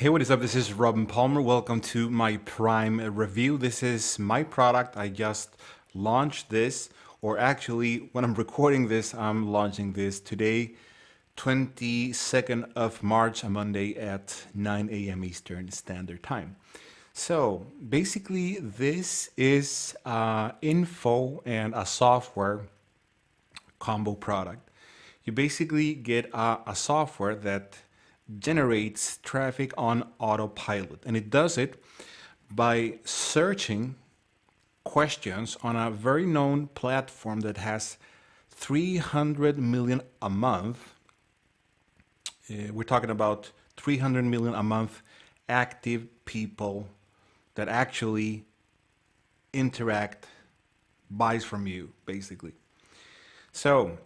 Hey, what is up? This is Robin Palmer. Welcome to my Prime review. This is my product. I just launched this, or actually, when I'm recording this, I'm launching this today, 22nd of March, a Monday at 9 a.m. Eastern Standard Time. So basically, this is info and a software combo product. You basically get a software that generates traffic on autopilot, and it does it by searching questions on a very known platform that has 300 million a month. We're talking about 300 million a month active people that actually interact, buys from you, basically. So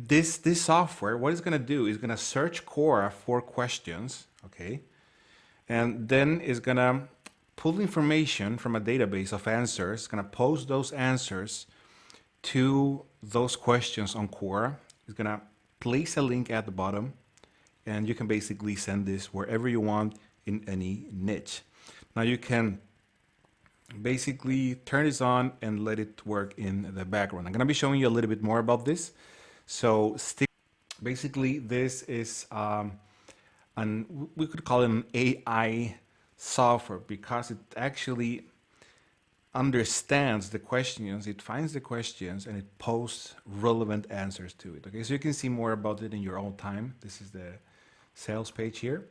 this software, what it's going to do is going to search Quora for questions, okay, and then is going to pull information from a database of answers, going to post those answers to those questions on Quora. It's going to place a link at the bottom, and you can basically send this wherever you want in any niche. Now you can basically turn this on and let it work in the background. I'm going to be showing you a little bit more about this. So basically, this is we could call it an AI software because it actually understands the questions, it finds the questions, and it posts relevant answers to it. Okay, so you can see more about it in your own time. This is the sales page here.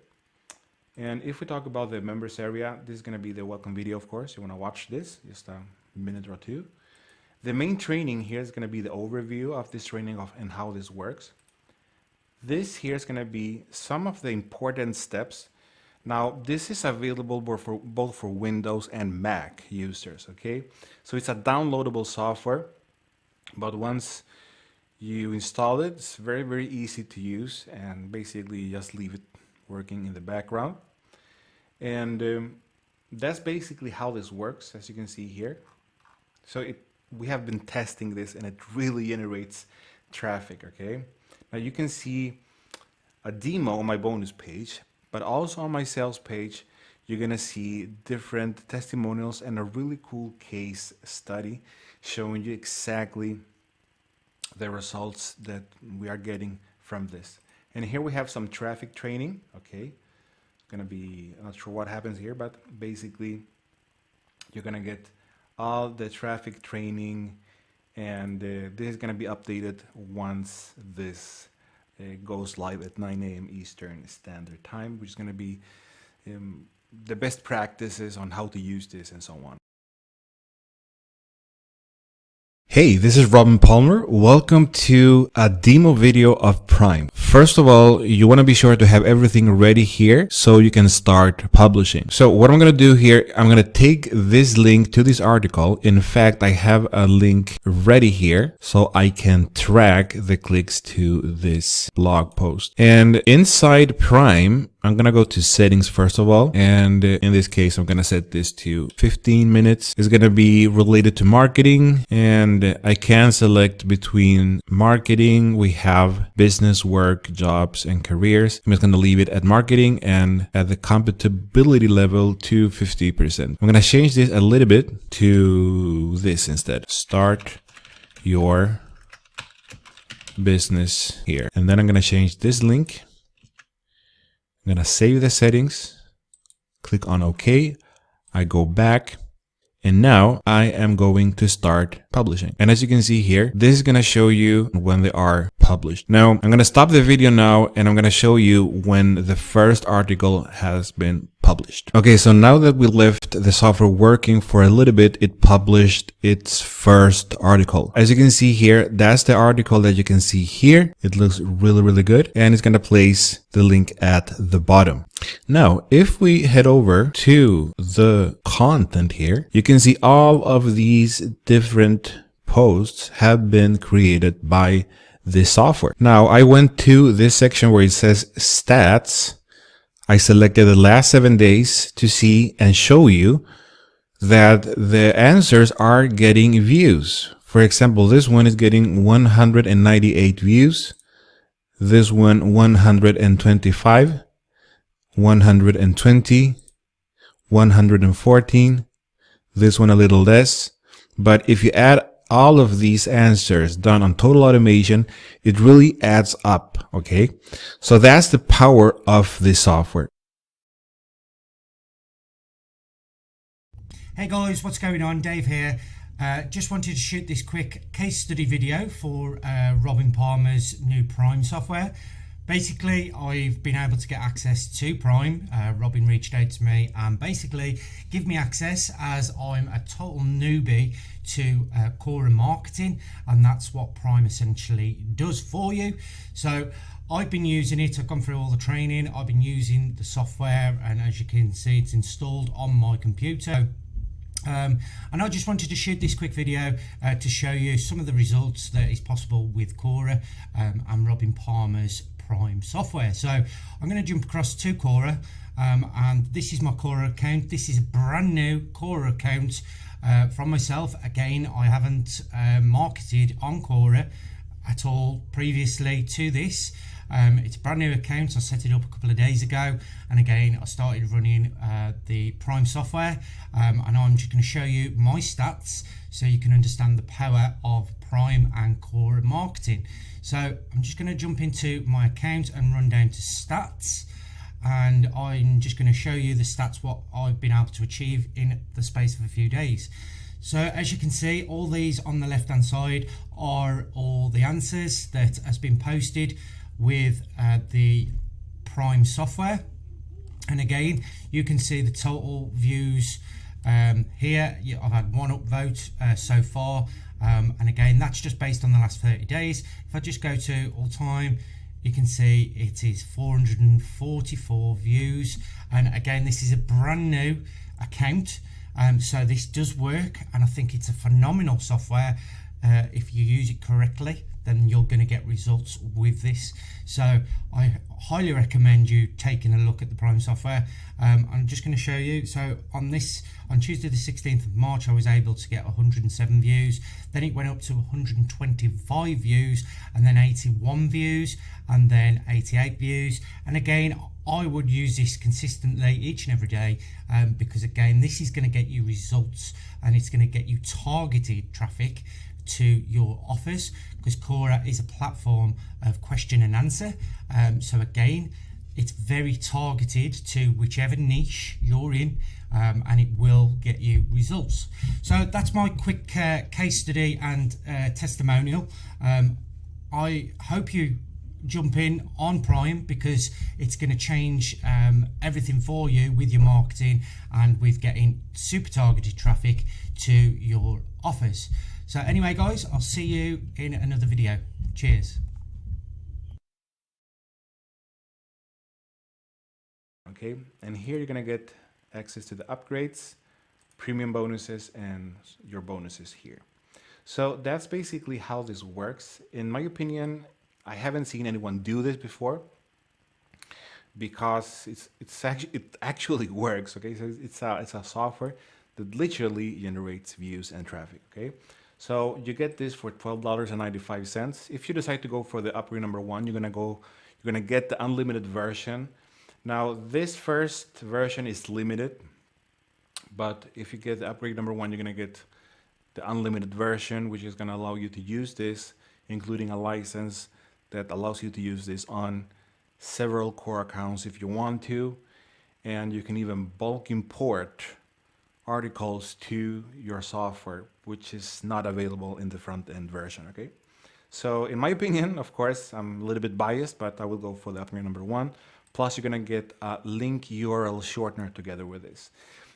And if we talk about the members area, this is going to be the welcome video, of course. You want to watch this, just a minute or two. The main training here is going to be the overview of this training and how this works. This here is going to be some of the important steps. Now, this is available both for Windows and Mac users, okay? So it's a downloadable software, but once you install it, it's very, very easy to use, and basically you just leave it working in the background. And that's basically how this works, as you can see here. So we have been testing this, and it really generates traffic, okay? Now you can see a demo on my bonus page, but also on my sales page, you're gonna see different testimonials and a really cool case study showing you exactly the results that we are getting from this. And here we have some traffic training, okay? Gonna be, I'm not sure what happens here, but basically you're gonna get all the traffic training, and this is going to be updated once this goes live at 9 a.m. Eastern Standard Time, which is going to be the best practices on how to use this and so on. Hey, this is Robin Palmer. Welcome to a demo video of Prime. First of all, you want to be sure to have everything ready here so you can start publishing. So what I'm going to do here, I'm going to take this link to this article. In fact, I have a link ready here so I can track the clicks to this blog post. And inside Prime, I'm going to go to settings first of all, and in this case I'm going to set this to 15 minutes. It's going to be related to marketing, and I can select between marketing, we have business, work, jobs, and careers. I'm just going to leave it at marketing and at the compatibility level to 50%. I'm going to change this a little bit to this instead. Start your business here. And then I'm going to change this link. I'm going to save the settings, click on OK, I go back, and now I am going to start publishing. And as you can see here, this is going to show you when they are published. Now, I'm going to stop the video now, and I'm going to show you when the first article has been published. Okay, so now that we left the software working for a little bit, it published its first article. As you can see here, that's the article that you can see here. It looks really, really good, and it's going to place the link at the bottom. Now, if we head over to the content here, you can see all of these different posts have been created by this software. Now, I went to this section where it says stats. I selected the last 7 days to see and show you that the answers are getting views. For example, this one is getting 198 views. This one 125. 120, 114, this one a little less. But if you add all of these answers done on total automation, it really adds up, okay? So that's the power of this software. Hey guys, what's going on? Dave here. Just wanted to shoot this quick case study video for Robin Palmer's new Prime software. Basically, I've been able to get access to Prime. Robin reached out to me and basically give me access as I'm a total newbie to Quora marketing, and that's what Prime essentially does for you. So I've been using it, I've gone through all the training, I've been using the software, and as you can see, it's installed on my computer. And I just wanted to shoot this quick video to show you some of the results that is possible with Quora and Robin Palmer's Prime software. So I'm going to jump across to Quora, and this is my Quora account. This is a brand new Quora account from myself. Again, I haven't marketed on Quora at all previously to this. It's a brand new account. I set it up a couple of days ago, and again I started running the Prime software, and I'm just going to show you my stats so you can understand the power of Prime and Quora marketing. So I'm just going to jump into my account and run down to stats, and I'm just going to show you the stats what I've been able to achieve in the space of a few days. So as you can see, all these on the left hand side are all the answers that has been posted with the Prime software, and again you can see the total views here. I've had one upvote so far, and again that's just based on the last 30 days. If I just go to all time, you can see it is 444 views, and again this is a brand new account, so this does work, and I think it's a phenomenal software. If you use it correctly, then you're going to get results with this. So I highly recommend you taking a look at the Prime software. I'm just going to show you. So on Tuesday the 16th of March, I was able to get 107 views. Then it went up to 125 views, and then 81 views, and then 88 views. And again, I would use this consistently each and every day, because again, this is going to get you results, and it's going to get you targeted traffic to your offers, because Quora is a platform of question and answer. So again, it's very targeted to whichever niche you're in, and it will get you results. So that's my quick case study and testimonial. I hope you jump in on Prime, because it's going to change everything for you with your marketing and with getting super targeted traffic to your offers. So anyway guys, I'll see you in another video. Cheers. Okay, and here you're gonna get access to the upgrades, premium bonuses, and your bonuses here. So that's basically how this works. In my opinion, I haven't seen anyone do this before, because it actually works. Okay, so it's a software that literally generates views and traffic. Okay. So you get this for $12.95. If you decide to go for the upgrade number one, you're gonna get the unlimited version. Now this first version is limited, but if you get the upgrade number one, you're gonna get the unlimited version, which is gonna allow you to use this, including a license that allows you to use this on several core accounts if you want to, and you can even bulk import articles to your software, which is not available in the front end version. Okay, so in my opinion, of course, I'm a little bit biased, but I will go for the upgrade number one. Plus you're gonna get a link URL shortener together with this.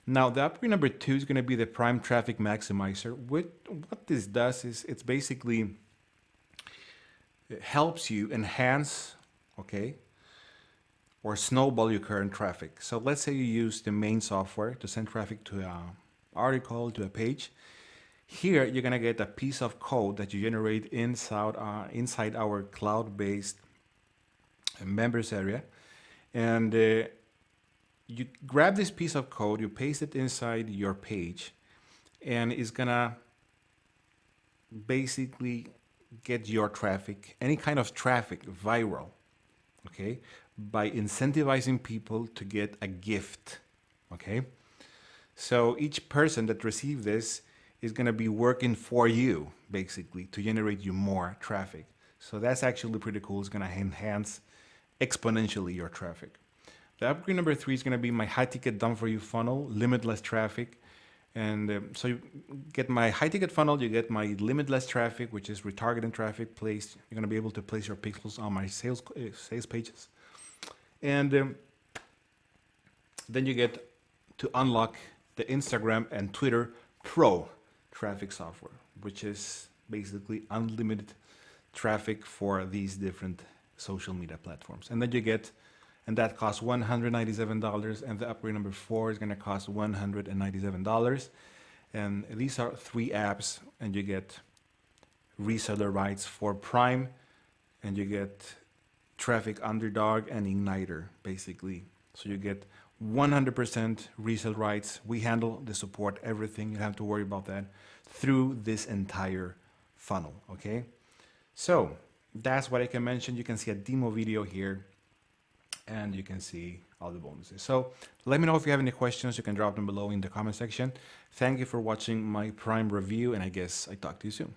Now the upgrade number two is gonna be the Prime Traffic Maximizer. What this does is it helps you enhance, okay, or snowball your current traffic. So let's say you use the main software to send traffic to an article, to a page. Here you're gonna get a piece of code that you generate inside our cloud-based members area, and you grab this piece of code, you paste it inside your page, and it's gonna basically get your traffic, any kind of traffic, viral. Okay, by incentivizing people to get a gift. Okay? So each person that receives this is going to be working for you, basically, to generate you more traffic. So that's actually pretty cool. It's going to enhance exponentially your traffic. The upgrade number 3 is going to be my high ticket done for you funnel, limitless traffic. And so you get my high ticket funnel, you get my limitless traffic, which is retargeting traffic placed. You're going to be able to place your pixels on my sales pages. And then you get to unlock the Instagram and Twitter Pro traffic software, which is basically unlimited traffic for these different social media platforms. And then you get, and that costs $197, and the upgrade number 4 is going to cost $197. And these are 3 apps, and you get reseller rights for Prime, and you get Traffic Underdog and Igniter, basically. So you get 100% resale rights. We handle the support, everything. You don't have to worry about that through this entire funnel, okay? So that's what I can mention. You can see a demo video here, and you can see all the bonuses. So let me know if you have any questions. You can drop them below in the comment section. Thank you for watching my Prime review, and I guess I talk to you soon.